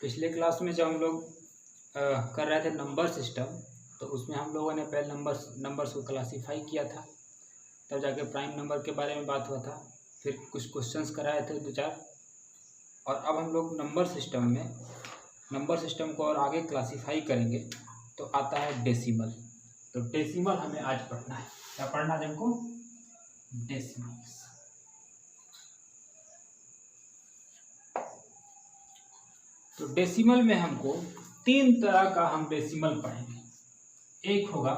पिछले क्लास में जब हम लोग कर रहे थे नंबर सिस्टम, तो उसमें हम लोगों ने पहले नंबर्स को क्लासीफाई किया था, तब जाके प्राइम नंबर के बारे में बात हुआ था। फिर कुछ क्वेश्चंस कराए थे 2-4, और अब हम लोग नंबर सिस्टम को और आगे क्लासीफाई करेंगे। तो आता है डेसिमल। तो डेसिमल हमें आज पढ़ना है। क्या पढ़ना है हमको? डेसिमल्स। तो डेसिमल में हमको 3 तरह का हम डेसिमल पढ़ेंगे। एक होगा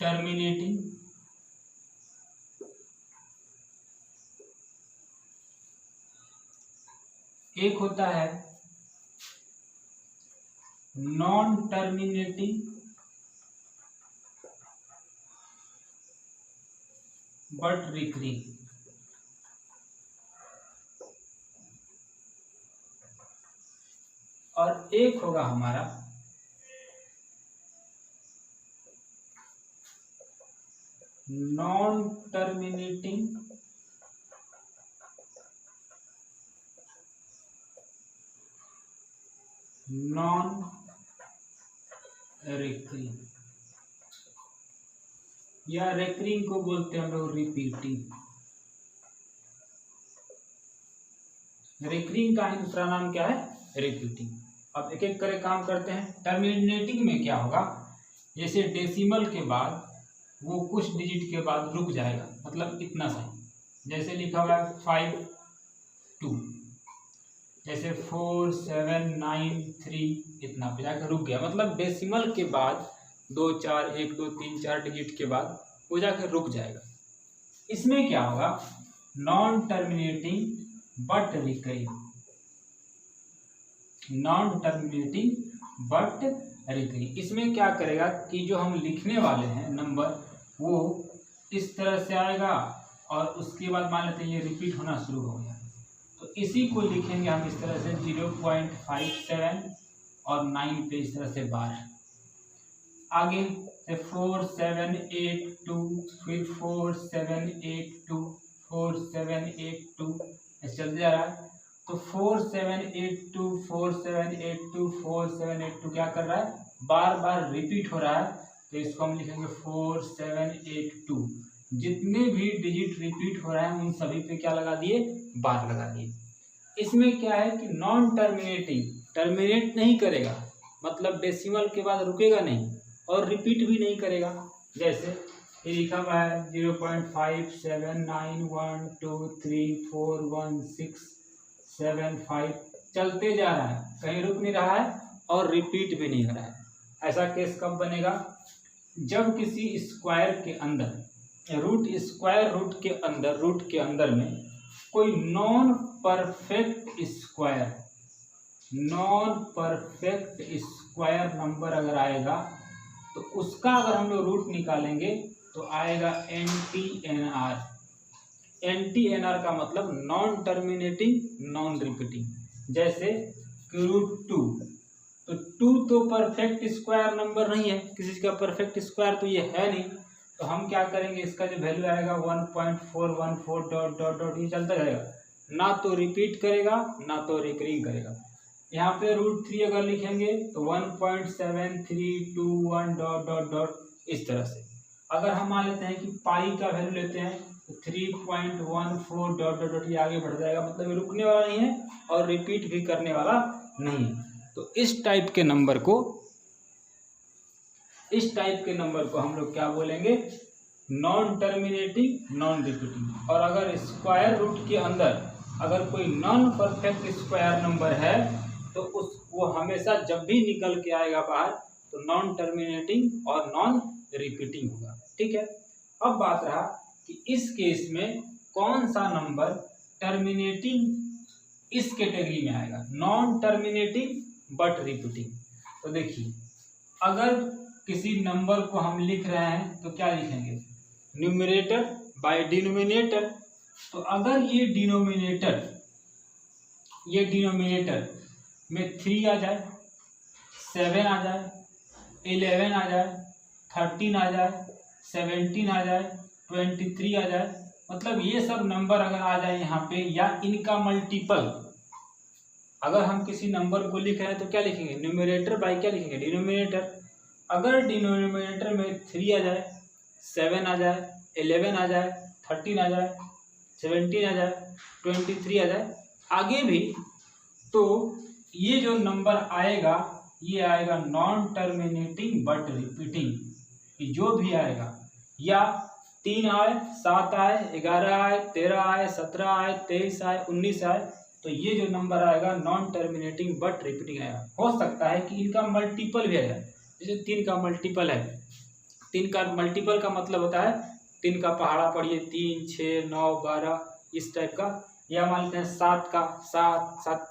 टर्मिनेटिंग, एक होता है नॉन टर्मिनेटिंग बट रिकरिंग, और एक होगा हमारा नॉन टर्मिनेटिंग नॉन रिकरिंग, या रिकरिंग को बोलते हैं हम लोग रिपीटिंग। रिकरिंग का ही दूसरा नाम क्या है? रिपीटिंग। अब एक एक करके काम करते हैं। टर्मिनेटिंग में क्या होगा? जैसे डेसिमल के बाद वो कुछ डिजिट के बाद रुक जाएगा, मतलब इतना सा, जैसे लिखा हुआ है 5 2, जैसे 4 7 9 3, इतना पे जाकर रुक गया, मतलब डेसिमल के बाद 2 4 1 2 3 4 डिजिट के बाद वो जाकर रुक जाएगा। इसमें क्या होगा? Non terminating but recurring, non terminating but recurring. इसमें क्या करेगा कि जो हम लिखने वाले हैं नंबर, वो इस तरह से आएगा और उसके बाद मान लेते हैं ये रिपीट होना शुरू हो गया, तो इसी को लिखेंगे हम इस तरह से 0.57 और 9 पे इस तरह से 12। आगे 4 7 8 2, फिर 4 7 8 2, 4 7 8 2, ऐसे चलते जा रहा है। तो 4 7 8 2 4 7 8 2 4 7 8 2 क्या कर रहा है? बार बार रिपीट हो रहा है, तो इसको हम लिखेंगे 4 7 8 2। जितने भी डिजिट रिपीट हो रहा है उन सभी पे क्या लगा दिए? बार लगा दिए। इसमें क्या है कि नॉन टर्मिनेटिंग, टर्मिनेट नहीं करेगा, मतलब डेसिमल के बाद रुकेगा नहीं और रिपीट भी नहीं करेगा। जैसे ये लिखा हुआ है 0.5 7 9 1 2 3 4 1 6 7 5, चलते जा रहा है, कहीं रुक नहीं रहा है और रिपीट भी नहीं हो रहा है। ऐसा केस कब बनेगा? जब किसी स्क्वायर के अंदर, स्क्वायर रूट के अंदर में कोई नॉन परफेक्ट स्क्वायर नंबर अगर आएगा, तो उसका अगर हम लोग रूट निकालेंगे तो आएगा NTNR। NTNR का मतलब नॉन टर्मिनेटिंग नॉन रिपीटिंग। जैसे √2, तो 2 तो परफेक्ट स्क्वायर नंबर नहीं है, किसी का परफेक्ट स्क्वायर तो ये है नहीं, तो हम क्या करेंगे, इसका जो वैल्यू आएगा 1.414 डॉट डॉट डॉट, ये चलता रहेगा, ना तो रिपीट करेगा ना तो रिकरिंग करेगा। यहाँ पे √3 अगर लिखेंगे तो 1.7321 डॉट डॉट डॉट, इस तरह से। अगर हम मान लेते हैं कि पाई का वैल्यू लेते हैं तो 3.14 डॉट डॉट डॉट, ये आगे बढ़ जाएगा, मतलब ये रुकने वाला नहीं है और रिपीट भी करने वाला नहीं है। तो इस टाइप के नंबर को हम लोग क्या बोलेंगे? Non terminating non repeating. और अगर स्क्वायर रूट के अंदर अगर कोई नॉन परफेक्ट स्क्वायर नंबर है, तो वो हमेशा जब भी निकल के आएगा बाहर, तो नॉन टर्मिनेटिंग और नॉन रिपीटिंग होगा। ठीक है। अब बात रहा कि इस केस में कौन सा नंबर टर्मिनेटिंग इस कैटेगरी में आएगा, नॉन टर्मिनेटिंग बट रिपीटिंग। तो देखिए, अगर किसी नंबर को हम लिख रहे हैं तो क्या लिखेंगे? Numerator by denominator. तो अगर ये डिनोमिनेटर में 3 आ जाए, 7 आ जाए, 11 आ जाए, 13 आ जाए, 17 आ जाए, 23 आ जाए, मतलब ये सब नंबर अगर आ जाए यहाँ पे, या इनका मल्टीपल अगर हम किसी नंबर को लिख रहे हैं तो क्या लिखेंगे, न्यूमरेटर बाय क्या लिखेंगे, डिनोमिनेटर। अगर डिनोमिनेटर में 3 आ जाए, 7 आ जाए, 11 आ जाए, 13 आ जाए, 17 आ जाए, 23 आ जाए, आगे भी, तो ये जो नंबर आएगा ये आएगा नॉन टर्मिनेटिंग बट रिपीटिंग। जो भी आएगा, या 3 आए, 7 आए, 11 आए, 13 आए, 17 आए, 23 आए, 19 आए, तो ये जो नंबर आएगा नॉन टर्मिनेटिंग बट रिपीटिंग आएगा। हो सकता है कि इनका मल्टीपल भी आ जाए, जैसे 3 का मल्टीपल है, 3 का मल्टीपल का मतलब होता है 3 का पहाड़ा पढ़िए, 3, 6, 9, 12 इस टाइप का, या मान लेते हैं 7 का, 7, 7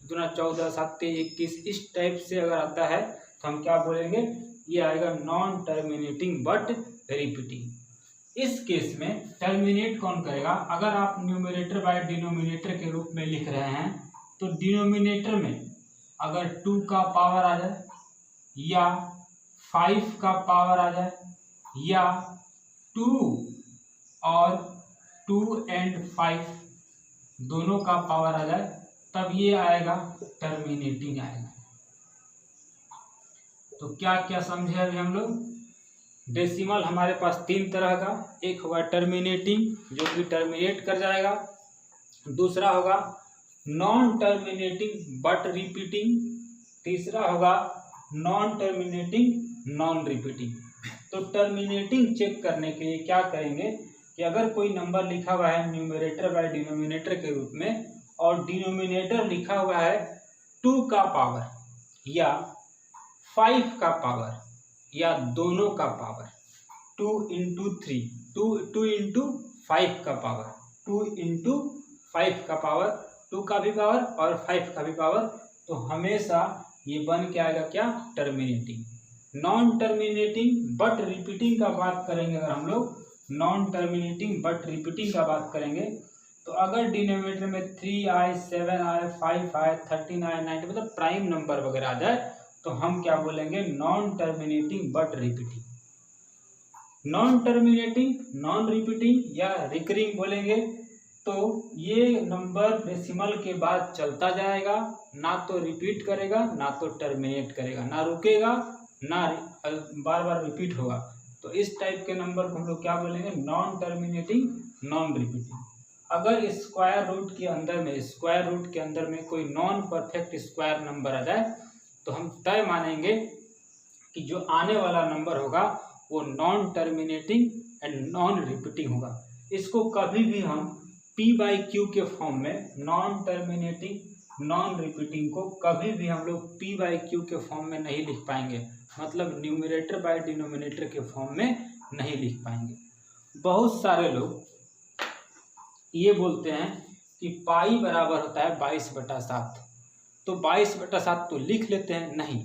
दूना 14, 7 के 21 इस टाइप से अगर आता है तो हम क्या बोलेंगे, ये आएगा नॉन टर्मिनेटिंग बट रिपीटिंग। इस केस में टर्मिनेट कौन करेगा, अगर आप न्यूमरेटर बाय डिनोमिनेटर के रूप में लिख रहे हैं तो डिनोमिनेटर में अगर 2 का पावर आ जाए, या 5 का पावर आ जाए, या 2 और 2 and 5 दोनों का पावर आ जाए, तब ये आएगा टर्मिनेटिंग आएगा। तो क्या क्या समझे अभी हम लोग, डेसिमल हमारे पास 3 तरह का, एक होगा टर्मिनेटिंग जो कि टर्मिनेट कर जाएगा, दूसरा होगा नॉन टर्मिनेटिंग बट रिपीटिंग, तीसरा होगा नॉन टर्मिनेटिंग नॉन रिपीटिंग। तो टर्मिनेटिंग चेक करने के लिए क्या करेंगे कि अगर कोई नंबर लिखा हुआ है न्यूमरेटर बाय डिनोमिनेटर के रूप में और डिनोमिनेटर लिखा हुआ है 2 का पावर या 5 का पावर या दोनों का पावर, 2 into 3, 2 into 5 का पावर, 2 into 5 का पावर, 2 का भी पावर और 5 का भी पावर, तो हमेशा ये बन के आएगा क्या, terminating. Non terminating but repeating का बात करेंगे, अगर हम लोग नॉन टर्मिनेटिंग बट रिपीटिंग का बात करेंगे तो अगर डिनोमिनेटर में 3 आए, 7 आए, 5 आए, 13 आए, 19 मतलब प्राइम नंबर वगैरह आ जाए तो हम क्या बोलेंगे, non terminating but repeating. Non terminating non repeating या रिकरिंग बोलेंगे तो ये नंबर डेसिमल के बाद चलता जाएगा, ना तो रिपीट करेगा ना तो टर्मिनेट करेगा, ना रुकेगा ना बार बार रिपीट होगा। तो इस टाइप के नंबर को हम लोग क्या बोलेंगे, नॉन टर्मिनेटिंग नॉन रिपीटिंग। अगर स्क्वायर रूट के अंदर में कोई नॉन परफेक्ट स्क्वायर नंबर आ जाए तो हम तय मानेंगे कि जो आने वाला नंबर होगा वो non terminating and non repeating होगा। इसको कभी भी हम P/Q के फॉर्म में, नॉन टर्मिनेटिंग नॉन रिपीटिंग को कभी भी हम लोग P/Q के फॉर्म में नहीं लिख पाएंगे, मतलब न्यूमरेटर बाय डिनोमिनेटर के फॉर्म में नहीं लिख पाएंगे। बहुत सारे लोग ये बोलते हैं कि पाई बराबर होता है 22/7, तो 22/7 तो लिख लेते हैं, नहीं,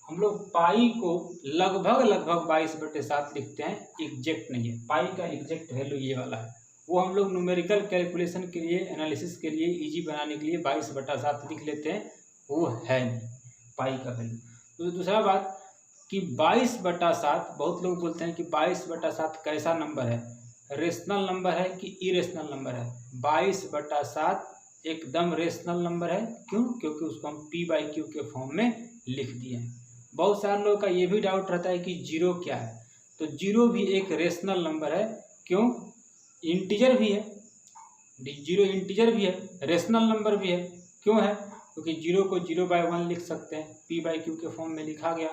हम लोग पाई को लगभग 22/7 लिखते हैं, एग्जैक्ट नहीं है। पाई का एग्जैक्ट वैल्यू ये वाला है, वो हम लोग न्यूमेरिकल कैलकुलेशन के लिए, एनालिसिस के लिए इजी बनाने के लिए 22/7 लिख लेते हैं, वो है नहीं पाई का वैल्यू। तो दूसरा बात कि 22/7, बहुत लोग बोलते हैं कि 22/7 कैसा नंबर है, रेशनल नंबर है कि इरेशनल नंबर है। 22/7 एकदम रेशनल नंबर है, क्यों, क्योंकि उसको हम P/Q के फॉर्म में लिख दिए हैं। बहुत सारे लोगों का ये भी डाउट रहता है कि 0 क्या है, तो 0 भी एक रेशनल नंबर है, क्यों, इंटीजर भी है, 0 इंटीजर भी है, रेशनल नंबर भी है, क्यों है, क्योंकि 0 को 0/1 लिख सकते हैं, P/Q के फॉर्म में लिखा गया।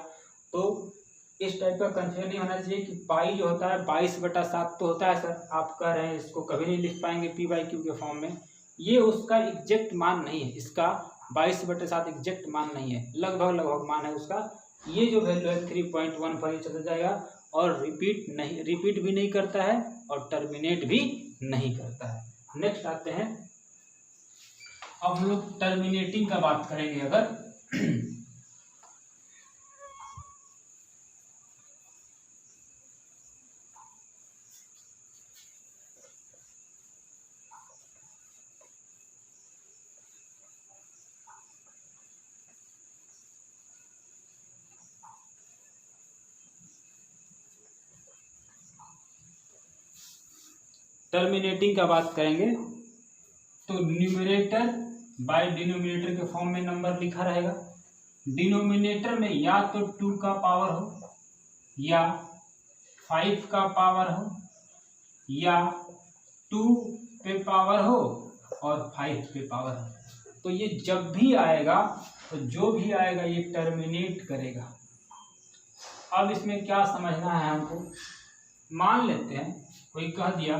तो इस टाइप का कंफ्यूजन नहीं होना चाहिए कि पाई जो होता है 22/7 तो होता है सर, आप कह रहे हैं इसको कभी नहीं लिख पाएंगे P/Q के फॉर्म में, ये उसका एग्जैक्ट मान नहीं है, इसका 22/7 एग्जैक्ट मान नहीं है, लगभग मान है उसका। ये जो वैल्यू है 3.15 चला जाएगा और रिपीट भी नहीं करता है और टर्मिनेट भी नहीं करता है। नेक्स्ट आते हैं, अब हम लोग टर्मिनेटिंग का बात करेंगे। अगर टर्मिनेटिंग का बात करेंगे तो न्यूमरेटर बाय डिनोमिनेटर के फॉर्म में नंबर लिखा रहेगा। डिनोमिनेटर में या तो 2 का पावर हो या 5 का पावर हो या 2 पे पावर हो और 5 पे पावर हो। तो ये जब भी आएगा तो जो भी आएगा ये टर्मिनेट करेगा। अब इसमें क्या समझना है हमको, मान लेते हैं कोई कह दिया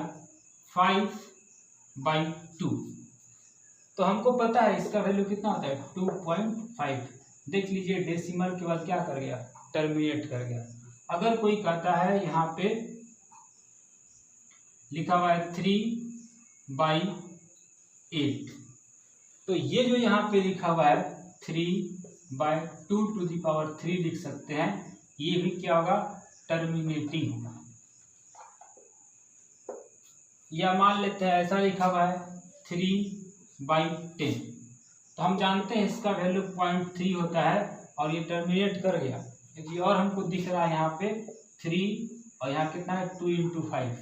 5/2, तो हमको पता है इसका वैल्यू कितना होता है 2.5। देख लीजिए डेसिमल के बाद क्या कर गया, टर्मिनेट कर गया। अगर कोई कहता है यहाँ पे लिखा हुआ है 3/8, तो ये जो यहाँ पे लिखा हुआ है 3/2⁻³ लिख सकते हैं, ये भी क्या होगा, टर्मिनेटिंग होगा। या मान लेते हैं ऐसा लिखा हुआ है 3/10, तो हम जानते हैं इसका वैल्यू 0.3 होता है और ये टर्मिनेट कर गया। देखिए और हमको दिख रहा है यहाँ पे 3 और यहाँ कितना है 2 × 5,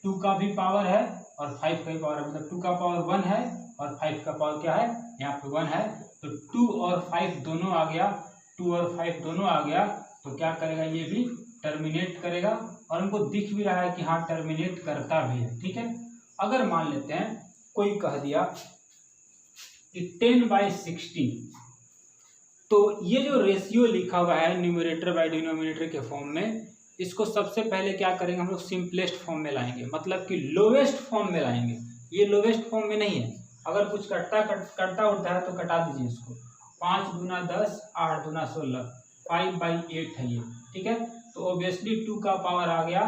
2 का भी पावर है और 5 का भी पावर है, मतलब 2 का पावर 1 है और 5 का पावर क्या है, यहाँ पे 1 है। तो 2 और 5 दोनों आ गया, 2 और 5 दोनों आ गया, तो क्या करेगा, ये भी टर्मिनेट करेगा और हमको दिख भी रहा है कि हाँ टर्मिनेट करता भी है। ठीक है, अगर मान लेते हैं कोई कह दिया कि 10/16, तो ये जो रेशियो लिखा हुआ है न्यूमरेटर बाय डिनोमिनेटर के फॉर्म में, इसको सबसे पहले क्या करेंगे हम लोग, सिंपलेस्ट फॉर्म में लाएंगे, मतलब कि लोवेस्ट फॉर्म में लाएंगे। ये लोवेस्ट फॉर्म में नहीं है, अगर कुछ कटता उड़ता है तो कटा दीजिए इसको। 5 × 10 8 × 16 5/8 है ये। ठीक है, तो ऑब्वियसली 2 का पावर आ गया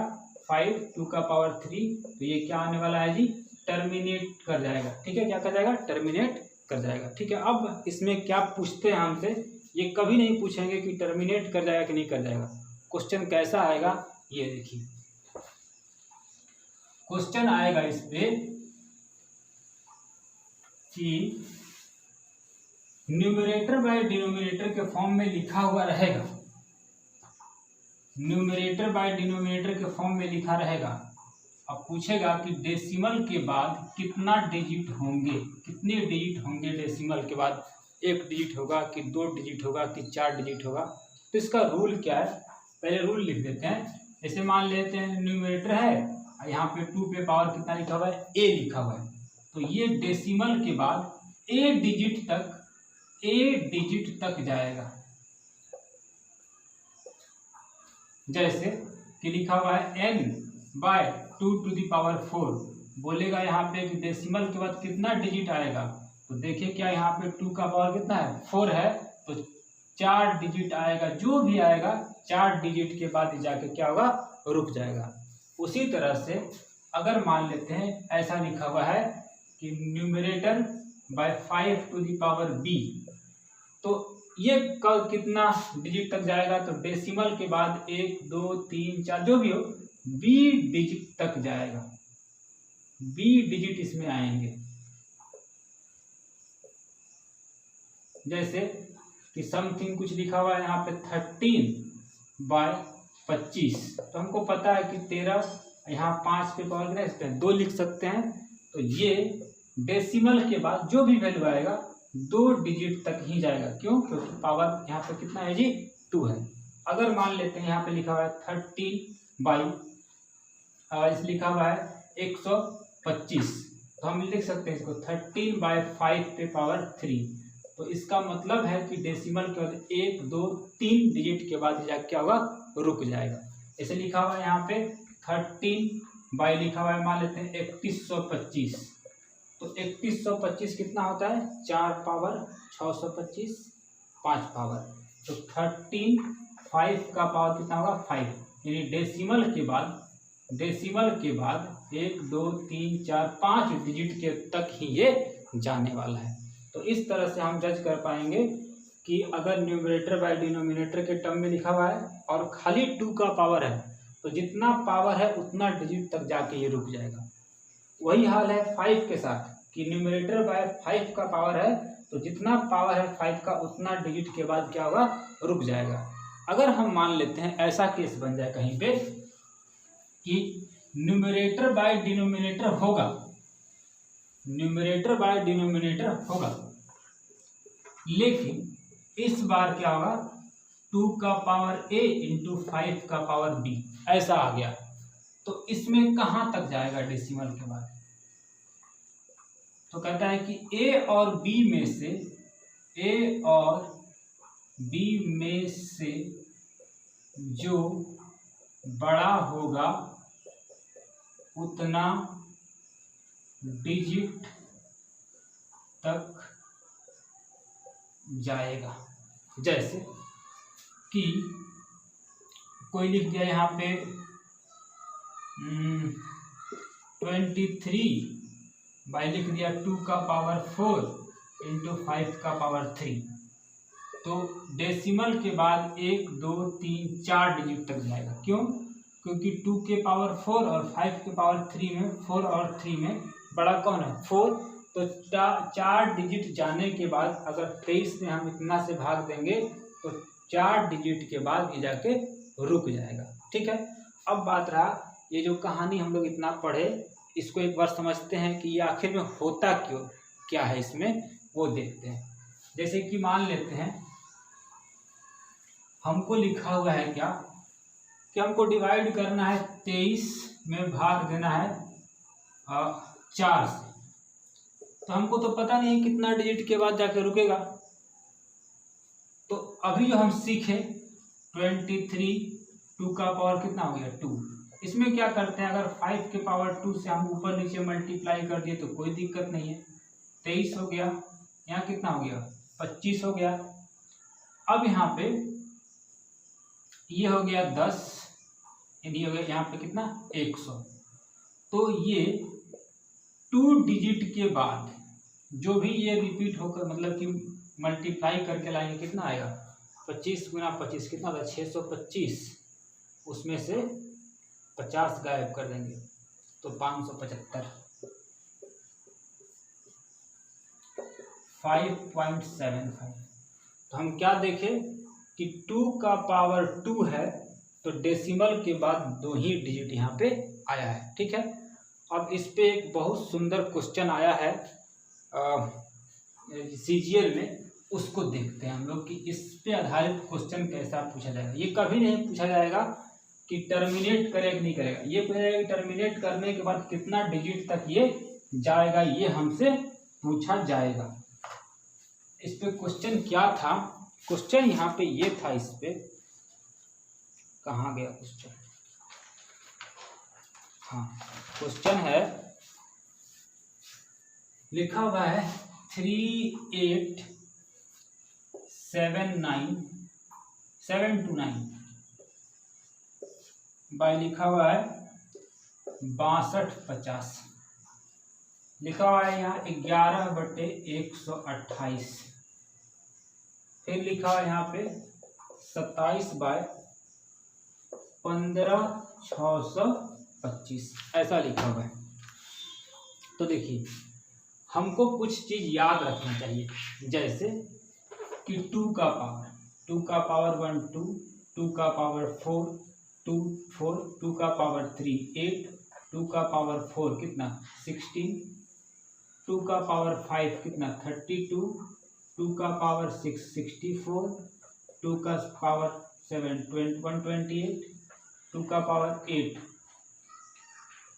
5, 2 का पावर 3, तो ये क्या आने वाला है जी, टर्मिनेट कर जाएगा। ठीक है, क्या कर जाएगा, टर्मिनेट कर जाएगा। ठीक है, अब इसमें क्या पूछते हैं हमसे, ये कभी नहीं पूछेंगे कि टर्मिनेट कर जाएगा कि नहीं कर जाएगा। क्वेश्चन कैसा आएगा ये देखिए, क्वेश्चन आएगा इस पे कि न्यूमरेटर बाय डिनोमिनेटर के फॉर्म में लिखा हुआ रहेगा, न्यूमरेटर बाय डिनोमिनेटर के फॉर्म में लिखा रहेगा। अब पूछेगा कि डेसिमल के बाद कितना डिजिट होंगे, कितने डिजिट होंगे डेसिमल के बाद, 1 डिजिट होगा कि 2 डिजिट होगा कि 4 डिजिट होगा। तो इसका रूल क्या है, पहले रूल लिख देते हैं। जैसे मान लेते हैं न्यूमरेटर है, यहाँ पे 2 पे पावर कितना लिखा हुआ है, a लिखा हुआ है, तो ये डेसिमल के बाद a डिजिट तक जाएगा। जैसे कि लिखा हुआ है n/2⁴, बोलेगा यहाँ पे कि डेसिमल के बाद कितना डिजिट आएगा, तो देखिए क्या यहाँ पे 2 का पावर कितना है 4 है, तो 4 डिजिट आएगा। जो भी आएगा 4 डिजिट के बाद जाके क्या होगा, रुक जाएगा। उसी तरह से अगर मान लेते हैं ऐसा लिखा हुआ है कि न्यूमरेटर बाय 5⁵b, तो ये कितना डिजिट तक जाएगा, तो डेसिमल के बाद 1 2 3 4 जो भी हो b डिजिट तक जाएगा, b डिजिट इसमें आएंगे। जैसे कि समथिंग कुछ लिखा हुआ है यहाँ पे 13/25, तो हमको पता है कि 13, यहाँ 5 पे पावर कितना 2 लिख सकते हैं। तो ये डेसिमल के बाद जो भी वैल्यू आएगा 2 डिजिट तक ही जाएगा। क्यों, क्योंकि पावर यहाँ पे कितना है जी 2 है। अगर मान लेते हैं यहाँ पे लिखा हुआ है 30 लिखा हुआ है 125, तो हम लिख सकते हैं इसको 13/5 पे पावर 3। तो इसका मतलब है कि डेसिमल के बाद 1 2 3 डिजिट के बाद जाके क्या होगा, रुक जाएगा। ऐसे लिखा हुआ है यहाँ पे 13 लिखा हुआ है, मान लेते हैं 3125, तो 3125 कितना होता है 4 पावर 625 5 पावर, तो 5 का पावर कितना होगा 5, यानी डेसिमल के बाद 1 2 3 4 5 डिजिट के तक ही ये जाने वाला है। तो इस तरह से हम जज कर पाएंगे कि अगर न्यूमरेटर बाय डिनोमिनेटर के टर्म में लिखा हुआ है और खाली 2 का पावर है, तो जितना पावर है उतना डिजिट तक जाके ये रुक जाएगा। वही हाल है 5 के साथ कि न्यूमरेटर बाय 5 का पावर है, तो जितना पावर है 5 का उतना डिजिट के बाद क्या होगा, रुक जाएगा। अगर हम मान लेते हैं ऐसा केस बन जाए कहीं पे कि न्यूमरेटर बाय डिनोमिनेटर होगा, लेकिन इस बार क्या होगा, 2 का पावर a इंटू 5 का पावर b ऐसा आ गया। तो इसमें कहाँ तक जाएगा डेसिमल के बाद? तो कहता है कि a और b में से जो बड़ा होगा उतना डिजिट तक जाएगा। जैसे कि कोई लिख दिया यहाँ पे 23 बाई लिख दिया 2 का पावर 4 इंटू 5 का पावर 3। तो डेसिमल के बाद 1 2 3 4 डिजिट तक जाएगा। क्यों? क्योंकि 2 के पावर 4 और 5 के पावर 3 में 4 और 3 में बड़ा कौन है? 4। तो 4 डिजिट जाने के बाद अगर 23 में हम इतना से भाग देंगे तो 4 डिजिट के बाद ये जाके रुक जाएगा। ठीक है। अब बात रहा, ये जो कहानी हम लोग इतना पढ़े इसको एक बार समझते हैं कि ये आखिर में होता क्यों, क्या है इसमें, वो देखते हैं। जैसे कि मान लेते हैं हमको लिखा हुआ है क्या कि हमको डिवाइड करना है 23 में भाग देना है 4 से। तो हमको तो पता नहीं कितना डिजिट के बाद जाके रुकेगा। तो अभी जो हम सीखे 23 2 का पावर कितना हो गया 2। इसमें क्या करते हैं, अगर 5 के पावर 2 से हम ऊपर नीचे मल्टीप्लाई कर दिए तो कोई दिक्कत नहीं है। 23 हो गया, यहाँ कितना हो गया 25 हो गया। अब यहाँ पे ये हो गया 10, यानी हो गया यहाँ पे कितना 100। तो ये 2 डिजिट के बाद जो भी ये रिपीट होकर मतलब कि मल्टीप्लाई करके लाएंगे कितना आएगा 25 गुना 25 कितना होगा 625। उसमें से 50 गायब कर देंगे तो 575 5.75। तो हम क्या देखें कि 2 का पावर 2 है तो डेसिमल के बाद 2 ही डिजिट यहाँ पे आया है। ठीक है। अब इस पे एक बहुत सुंदर क्वेश्चन आया है सीजीएल में, उसको देखते हैं हम लोग कि इस पे आधारित क्वेश्चन कैसा पूछा जाएगा। ये कभी नहीं पूछा जाएगा कि टर्मिनेट करेगा कि नहीं करेगा, ये पूछा जाएगा कि टर्मिनेट करने के बाद कितना डिजिट तक ये जाएगा, ये हमसे पूछा जाएगा। इस पे क्वेश्चन क्या था, क्वेश्चन यहाँ पे ये था, इस पे कहाँ गया क्वेश्चन, हाँ क्वेश्चन है लिखा हुआ है 3879729 बाय लिखा हुआ है 6250 लिखा हुआ है यहाँ 11/128। फिर लिखा हुआ है यहाँ पे 27/15625 ऐसा लिखा हुआ है। तो देखिए हमको कुछ चीज याद रखना चाहिए, जैसे कि 2 का पावर 1 2, 2 का पावर 4 2 4, 2 का पावर 3 8, 2 का पावर 4 कितना 16, 2 का पावर 5 कितना 32, 2 का पावर 6 64, 2 का पावर 7 128, 2 का पावर 8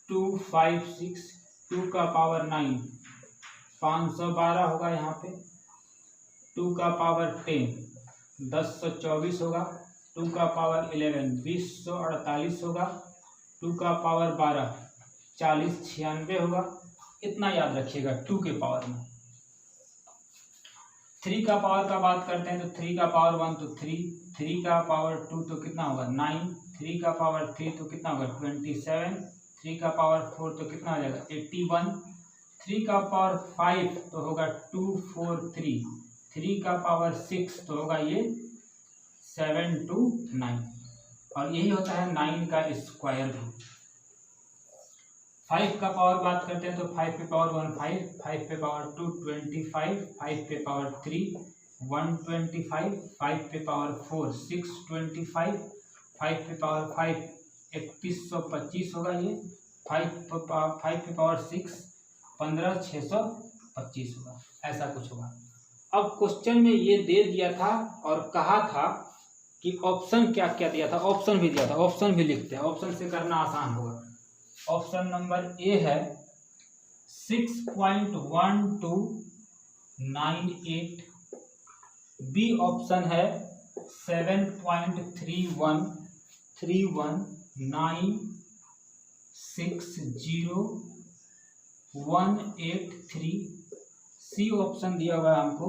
256, 2 का पावर 9 512 होगा यहाँ पे, 2 का पावर 10 1024 होगा, 2 का पावर 11 2048 होगा, 2 का पावर 12 4096 होगा। इतना याद रखिएगा 2 के पावर में। 3 का पावर का बात करते हैं तो 3 का पावर 1 तो 3, 3 का पावर 2 तो कितना होगा 9, 3 का पावर 3 तो कितना होगा 27, 3 का पावर 4 तो कितना हो जाएगा 81, 3 का पावर 5 तो होगा 243, 3 का पावर 6 तो होगा ये 729 और यही होता है 9 का स्क्वायर भी। 5 का पावर बात करते हैं तो 5 पे पावर 1 5, 5 पे पावर 2 25, 5 पे पावर 3 125, 5 पे पावर 4 625, 5 पे पावर 5 3125 होगा ये, 5 पे पावर 6 15625 होगा, ऐसा कुछ होगा। अब क्वेश्चन में ये दे दिया था और कहा था कि ऑप्शन क्या क्या दिया था, ऑप्शन भी दिया था, ऑप्शन भी लिखते हैं, ऑप्शन से करना आसान होगा। ऑप्शन नंबर ए है 6.1298, बी ऑप्शन है 7.31960183, सी ऑप्शन दिया हुआ है हमको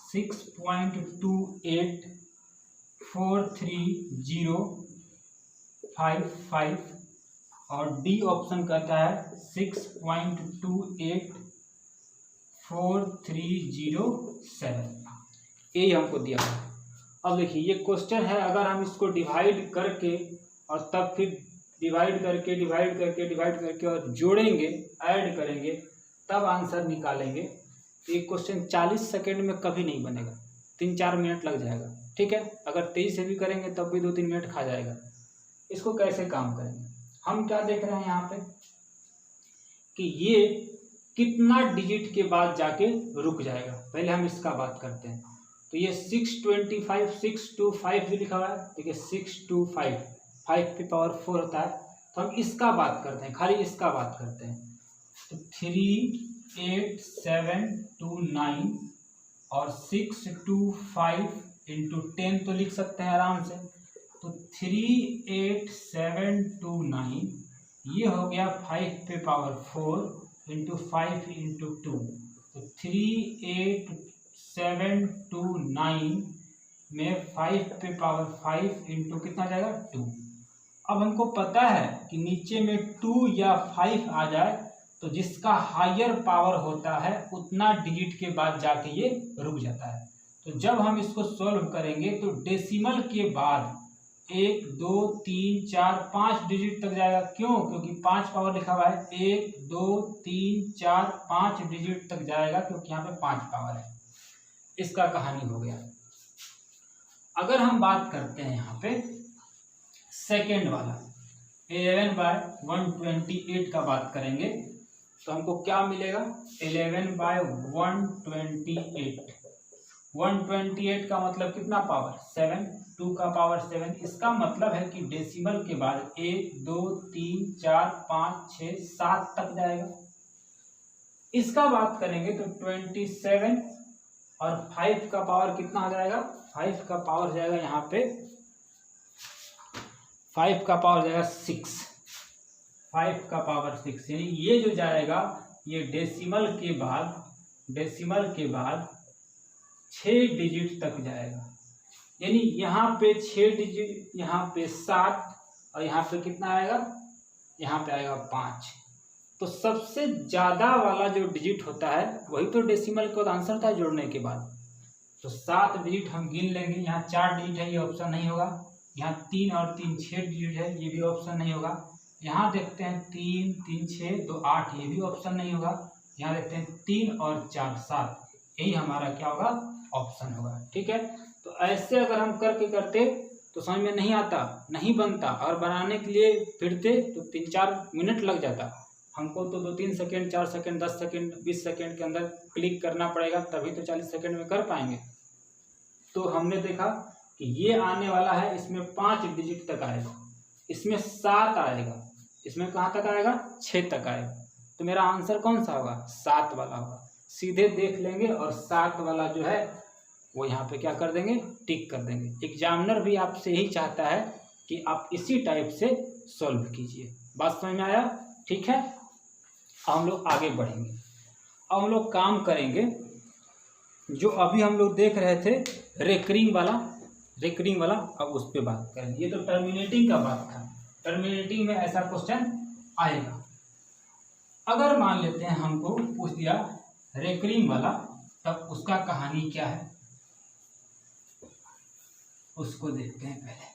6.284305 और डी ऑप्शन कहता है 6.284307, ये हमको दिया है। अब देखिए ये क्वेश्चन है, अगर हम इसको डिवाइड करके और तब फिर डिवाइड करके और जोड़ेंगे, ऐड करेंगे, तब आंसर निकालेंगे। ये क्वेश्चन 40 सेकंड में कभी नहीं बनेगा, 3-4 मिनट लग जाएगा, ठीक है। अगर तेजी से भी करेंगे तब भी 2-3 मिनट खा जाएगा। इसको कैसे काम करेंगे, हम क्या देख रहे हैं यहाँ पे कि ये कितना डिजिट के बाद जाके रुक जाएगा। पहले हम इसका बात करते हैं। तो ये 625 625 जो लिखा हुआ है, देखिए 625 5 की पावर 4 होता है। तो हम इसका बात करते हैं, खाली इसका बात करते हैं। तो 38729 और 625 इंटू 10 तो लिख सकते हैं आराम से। तो 38729 ये हो गया 5 पे पावर 4 इंटू 5 इंटू 2। तो 38729 में 5 पे पावर 5 इंटू कितना जाएगा 2। अब हमको पता है कि नीचे में 2 या 5 आ जाए तो जिसका हायर पावर होता है उतना डिजिट के बाद जाके ये रुक जाता है। तो जब हम इसको सॉल्व करेंगे तो डेसिमल के बाद 1 2 3 4 5 डिजिट तक जाएगा। क्यों? क्योंकि 5 पावर लिखा हुआ है। 1 2 3 4 5 डिजिट तक जाएगा क्योंकि यहाँ पे 5 पावर है। इसका कहानी हो गया। अगर हम बात करते हैं यहाँ पे सेकेंड वाला 11/128 का बात करेंगे तो हमको क्या मिलेगा? 11/128। 128 का मतलब कितना पावर? 7। 2 का पावर 7। इसका मतलब है कि डेसिमल के बाद 1 2 3 4 5 6 7 तक जाएगा। इसका बात करेंगे तो 27 और 5 का पावर कितना आ जाएगा? 5 का पावर जाएगा यहाँ पे 5 का पावर जाएगा 6। 5 का पावर 6 यानी ये जो जाएगा ये डेसिमल के बाद 6 डिजिट तक जाएगा। यानी यहाँ पे 6 डिजिट, यहाँ पे 7 और यहाँ पे कितना आएगा? यहाँ पे आएगा 5। तो सबसे ज़्यादा वाला जो डिजिट होता है वही तो डेसिमल का आंसर था जोड़ने के बाद। तो 7 डिजिट हम गिन लेंगे। यहाँ 4 डिजिट है, ये ऑप्शन नहीं होगा। यहाँ 3 और 3 6 डिजिट है, ये भी ऑप्शन नहीं होगा। यहाँ देखते हैं 3 3 6 2 8, ये भी ऑप्शन नहीं होगा। यहाँ देखते हैं 3 और 4 7, यही हमारा क्या होगा? ऑप्शन होगा। ठीक है। तो ऐसे अगर हम करते तो समझ में नहीं आता, नहीं बनता, और बनाने के लिए फिरते तो 3-4 मिनट लग जाता। हमको तो 2-3 सेकेंड 4 सेकेंड 10 सेकेंड 20 सेकेंड के अंदर क्लिक करना पड़ेगा, तभी तो 40 सेकेंड में कर पाएंगे। तो हमने देखा कि ये आने वाला है, इसमें 5 डिजिट तक आएगा, इसमें 7 आएगा, इसमें कहाँ तक आएगा? 6 तक आएगा। तो मेरा आंसर कौन सा होगा? 7 वाला होगा। सीधे देख लेंगे और 7 वाला जो है वो यहाँ पे क्या कर देंगे? टिक कर देंगे। एग्जामिनर भी आपसे यही चाहता है कि आप इसी टाइप से सॉल्व कीजिए। बात समझ में आया? ठीक है। अब हम लोग आगे बढ़ेंगे। अब हम लोग काम करेंगे जो अभी हम लोग देख रहे थे रेकरिंग वाला, अब उस पर बात करेंगे। ये तो टर्मिनेटिंग का बात था। टर्मिनेटिंग में ऐसा क्वेश्चन आएगा। अगर मान लेते हैं हमको पूछ दिया रेकरिंग वाला, तब उसका कहानी क्या है उसको देखते हैं पहले।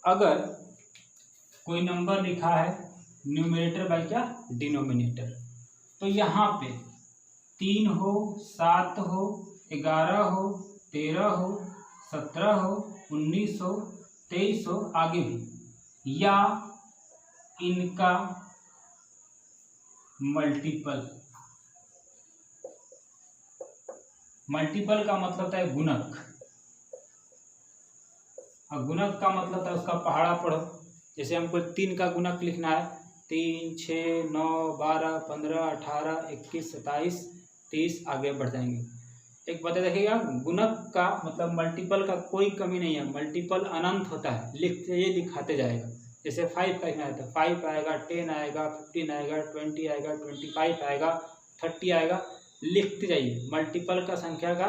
अगर कोई नंबर लिखा है न्यूमरेटर बाय क्या? डिनोमिनेटर, तो यहाँ पे 3 हो, 7 हो, 11 हो, 13 हो, 17 हो, 19 हो, 2300 आगे भी, या इनका मल्टीपल। मल्टीपल का मतलब होता है गुणक, और गुणक का मतलब होता है उसका पहाड़ा पढ़ो। जैसे हमको 3 का गुणक लिखना है, 3, 6, 9, 12, 15, 18, 21, 27, 30, आगे बढ़ जाएंगे। एक बात देखिएगा, गुणक का मतलब मल्टीपल का कोई कमी नहीं है, मल्टीपल अनंत होता है, लिखते ये दिखाते जाएगा। जैसे 5 का लिखना है तो 5 आएगा, 10 आएगा, 15 आएगा, 20 आएगा, 25 आएगा, 30 आएगा, लिखते जाइए। मल्टीपल का संख्या का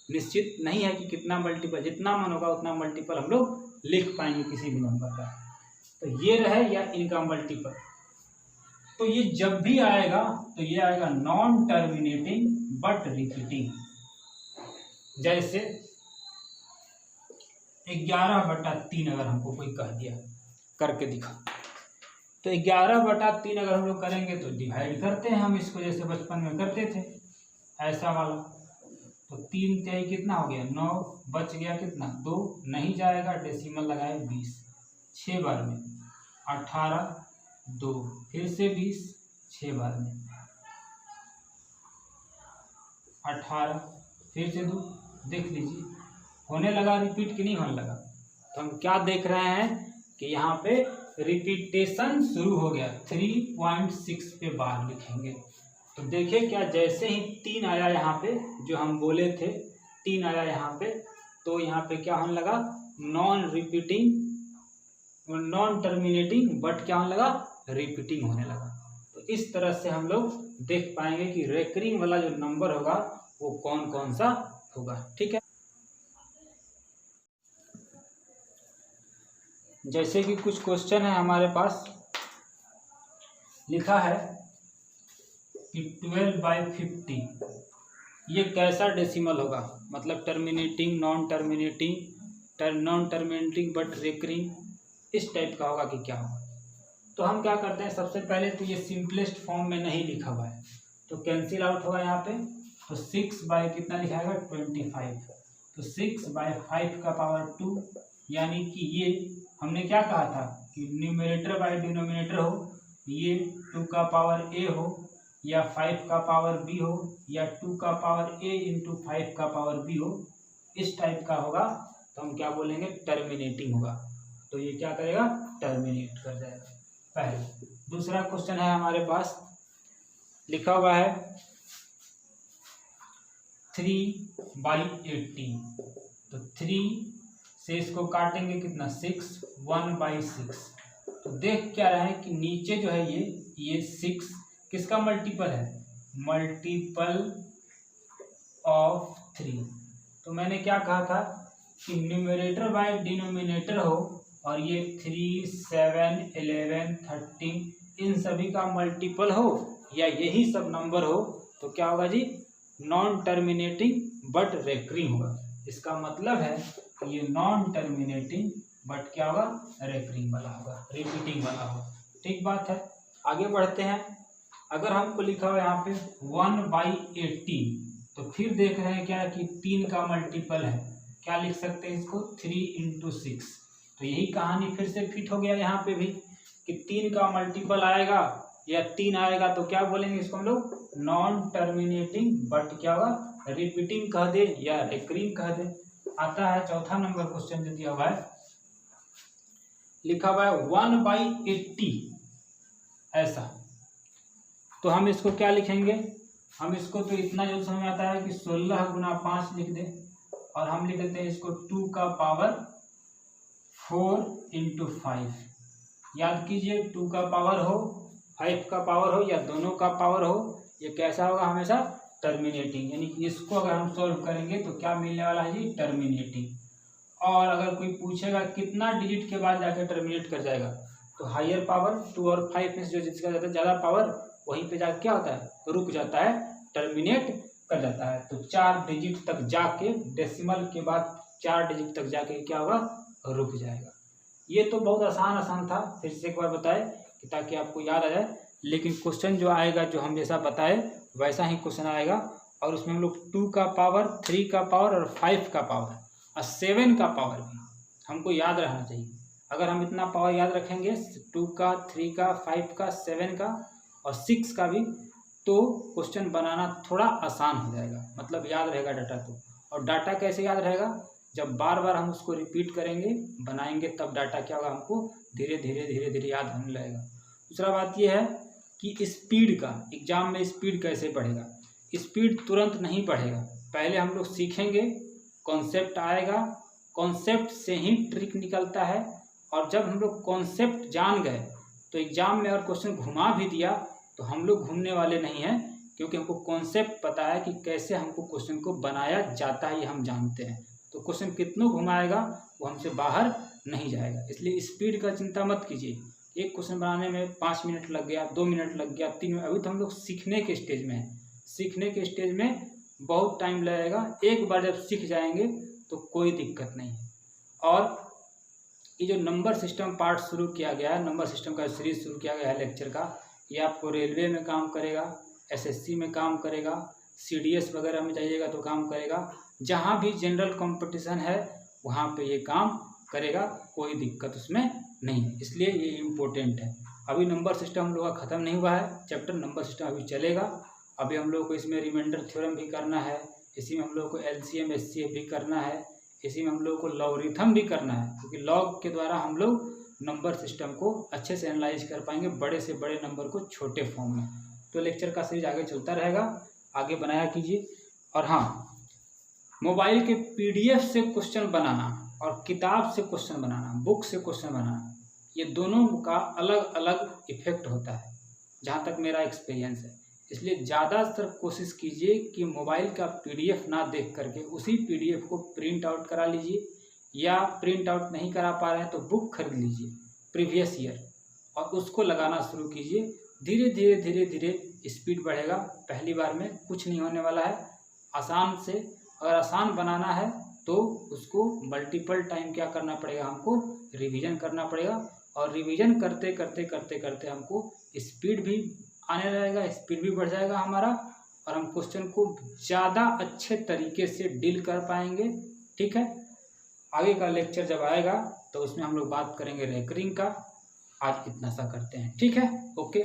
निश्चित नहीं है कि कितना मल्टीपल, जितना मन होगा उतना मल्टीपल हम लोग लिख पाएंगे किसी भी नंबर का। तो ये रहे या इनका मल्टीपल। तो ये जब भी आएगा तो ये आएगा नॉन टर्मिनेटिंग बट रिपीटिंग। जैसे 11/3 अगर हमको कोई कह दिया करके दिखा, तो 11/3 अगर हम लोग करेंगे तो डिवाइड करते हैं हम इसको, जैसे बचपन में करते थे ऐसा वाला। तो 3 तिहाई कितना हो गया, 9, बच गया कितना, 2, नहीं जाएगा, डेसिमल लगाए 20, 6 बार में 18, 2, फिर से 20, 6 बार में 18, फिर से 2, देख लीजिए होने लगा रिपीट कि नहीं होने लगा। तो हम क्या देख रहे हैं कि यहाँ पे रिपीटेशन शुरू हो गया। 3.6 पे बार लिखेंगे तो देखिए क्या, जैसे ही 3 आया यहाँ पे, जो हम बोले थे 3 आया यहाँ पे, तो यहाँ पे क्या होने लगा, non repeating, non terminating but क्या होने लगा, रिपीटिंग होने लगा। तो इस तरह से हम लोग देख पाएंगे कि रेकरिंग वाला जो नंबर होगा वो कौन कौन सा होगा। ठीक है, जैसे कि कुछ क्वेश्चन है हमारे पास, लिखा है कि 12/50 ये कैसा डेसिमल होगा, मतलब terminating, non terminating but recurring, इस टाइप का होगा कि क्या होगा। तो हम क्या करते हैं, सबसे पहले तो ये सिंपलेस्ट फॉर्म में नहीं लिखा हुआ है तो कैंसिल आउट होगा यहाँ पे। तो 6 बाय कितना लिखाएगा, 25, तो 6/5 का पावर 2, यानी कि ये हमने क्या कहा था कि न्यूमरेटर बाय डिनोमिनेटर हो, ये 2 का पावर a हो, या 5 का पावर b हो, या 2 का पावर a इंटू 5 का पावर b हो, इस टाइप का होगा तो हम क्या बोलेंगे, टर्मिनेटिंग होगा। तो ये क्या करेगा, टर्मिनेट कर जाएगा। पहले दूसरा क्वेश्चन है हमारे पास, लिखा हुआ है 3/18, तो 3 से इसको काटेंगे कितना, 6, 1/6। तो देख क्या रहे हैं कि नीचे जो है ये 6 किसका मल्टीपल है, मल्टीपल ऑफ 3। तो मैंने क्या कहा था कि न्यूमरेटर बाय डिनोमिनेटर हो और ये 3, 7, 11, 13 इन सभी का मल्टीपल हो या यही सब नंबर हो तो क्या होगा जी, नॉन टर्मिनेटिंग बट रेकरिंग होगा। इसका मतलब है कि ये नॉन टर्मिनेटिंग बट क्या होगा, रेकरिंग वाला होगा, रिपीटिंग वाला होगा। ठीक बात है, आगे बढ़ते हैं। अगर हमको लिखा हुआ यहाँ पे 1/18, तो फिर देख रहे हैं क्या कि 3 का मल्टीपल है, क्या लिख सकते हैं इसको, 3 × 6। तो यही कहानी फिर से फिट हो गया यहाँ पे भी कि 3 का मल्टीपल आएगा या 3 आएगा तो क्या बोलेंगे इसको हम लोग, नॉन टर्मिनेटिंग बट क्या होगा, रिपीटिंग कह दे या रेकरिंग कह दे। आता है चौथा नंबर क्वेश्चन जो दिया हुआ है, लिखा हुआ है 1/80 ऐसा। तो हम इसको क्या लिखेंगे, हम इसको तो इतना जो समझ में आता है कि 16 × 5 लिख दे, और हम लिख देते हैं इसको 2 का पावर 4 × 5। याद कीजिए 2 का पावर हो, 5 का पावर हो या दोनों का पावर हो, ये कैसा होगा, हमेशा टर्मिनेटिंग। यानी कि इसको अगर हम सॉल्व करेंगे तो क्या मिलने वाला है जी, टर्मिनेटिंग। और अगर कोई पूछेगा कितना डिजिट के बाद जाकर टर्मिनेट कर जाएगा, तो हायर पावर 2 और 5 में जो जिसका ज़्यादा पावर वहीं पे जाके क्या होता है, रुक जाता है, टर्मिनेट कर जाता है। तो 4 डिजिट तक जाके, डेसिमल के बाद 4 डिजिट तक जाके क्या होगा, रुक जाएगा। ये तो बहुत आसान था, फिर से एक बार बताए कि ताकि आपको याद आ जाए। लेकिन क्वेश्चन जो आएगा, जो हम जैसा बताए वैसा ही क्वेश्चन आएगा, और उसमें हम लोग 2 का पावर, 3 का पावर और 5 का पावर और 7 का पावर भी हमको याद रहना चाहिए। अगर हम इतना पावर याद रखेंगे 2 का, 3 का, 5 का, 7 का और 6 का भी, तो क्वेश्चन बनाना थोड़ा आसान हो जाएगा, मतलब याद रहेगा डाटा तो। और डाटा कैसे याद रहेगा, जब बार बार हम उसको रिपीट करेंगे, बनाएंगे, तब डाटा क्या होगा, हमको धीरे धीरे धीरे धीरे याद होने लगेगा। दूसरा बात यह है कि स्पीड का, एग्जाम में स्पीड कैसे बढ़ेगा। स्पीड तुरंत नहीं बढ़ेगा, पहले हम लोग सीखेंगे, कॉन्सेप्ट आएगा, कॉन्सेप्ट से ही ट्रिक निकलता है। और जब हम लोग कॉन्सेप्ट जान गए तो एग्जाम में और क्वेश्चन घुमा भी दिया तो हम लोग घूमने वाले नहीं हैं, क्योंकि हमको कॉन्सेप्ट पता है कि कैसे हमको क्वेश्चन को बनाया जाता है, ये हम जानते हैं। तो क्वेश्चन कितनों घुमाएगा वो हमसे बाहर नहीं जाएगा। इसलिए स्पीड का चिंता मत कीजिए। एक क्वेश्चन बनाने में 5 मिनट लग गया, 2 मिनट लग गया, 3 मिनट, अभी तो हम लोग सीखने के स्टेज में हैं। सीखने के स्टेज में बहुत टाइम लगेगा, एक बार जब सीख जाएंगे तो कोई दिक्कत नहीं है। और ये जो नंबर सिस्टम पार्ट शुरू किया गया है, नंबर सिस्टम का सीरीज शुरू किया गया है लेक्चर का, ये आपको रेलवे में काम करेगा, एसएससी में काम करेगा, सीडीएस वगैरह में जाइएगा तो काम करेगा, जहाँ भी जनरल कंपटीशन है वहाँ पे ये काम करेगा, कोई दिक्कत उसमें नहीं है। इसलिए ये इम्पोर्टेंट है। अभी नंबर सिस्टम हम लोग का ख़त्म नहीं हुआ है चैप्टर, नंबर सिस्टम अभी चलेगा। अभी हम लोग को इसमें रिमाइंडर थ्योरम भी करना है, इसी में हम लोग को एलसीएम एचसीएफ भी करना है, इसी में हम लोग को लॉगरिथम भी करना है, क्योंकि लॉग के द्वारा हम लोग नंबर सिस्टम को अच्छे से एनालाइज कर पाएंगे, बड़े से बड़े नंबर को छोटे फॉर्म में। तो लेक्चर का सीरीज आगे चलता रहेगा, आगे बनाया कीजिए। और हाँ, मोबाइल के पीडीएफ से क्वेश्चन बनाना और किताब से क्वेश्चन बनाना, बुक से क्वेश्चन बनाना, ये दोनों का अलग अलग इफेक्ट होता है, जहाँ तक मेरा एक्सपीरियंस है। इसलिए ज़्यादातर कोशिश कीजिए कि मोबाइल का पीडीएफ ना देख करके उसी पीडीएफ को प्रिंट आउट करा लीजिए, या प्रिंट आउट नहीं करा पा रहे हैं तो बुक खरीद लीजिए प्रीवियस ईयर और उसको लगाना शुरू कीजिए। धीरे धीरे धीरे धीरे स्पीड बढ़ेगा, पहली बार में कुछ नहीं होने वाला है। आसान से, अगर आसान बनाना है तो उसको मल्टीपल टाइम क्या करना पड़ेगा, हमको रिवीजन करना पड़ेगा। और रिवीजन करते करते करते करते हमको स्पीड भी आने लगेगा, स्पीड भी बढ़ जाएगा हमारा, और हम क्वेश्चन को ज़्यादा अच्छे तरीके से डील कर पाएंगे। ठीक है, आगे का लेक्चर जब आएगा तो उसमें हम लोग बात करेंगे रैंकिंग का। आज इतना सा करते हैं, ठीक है, ओके।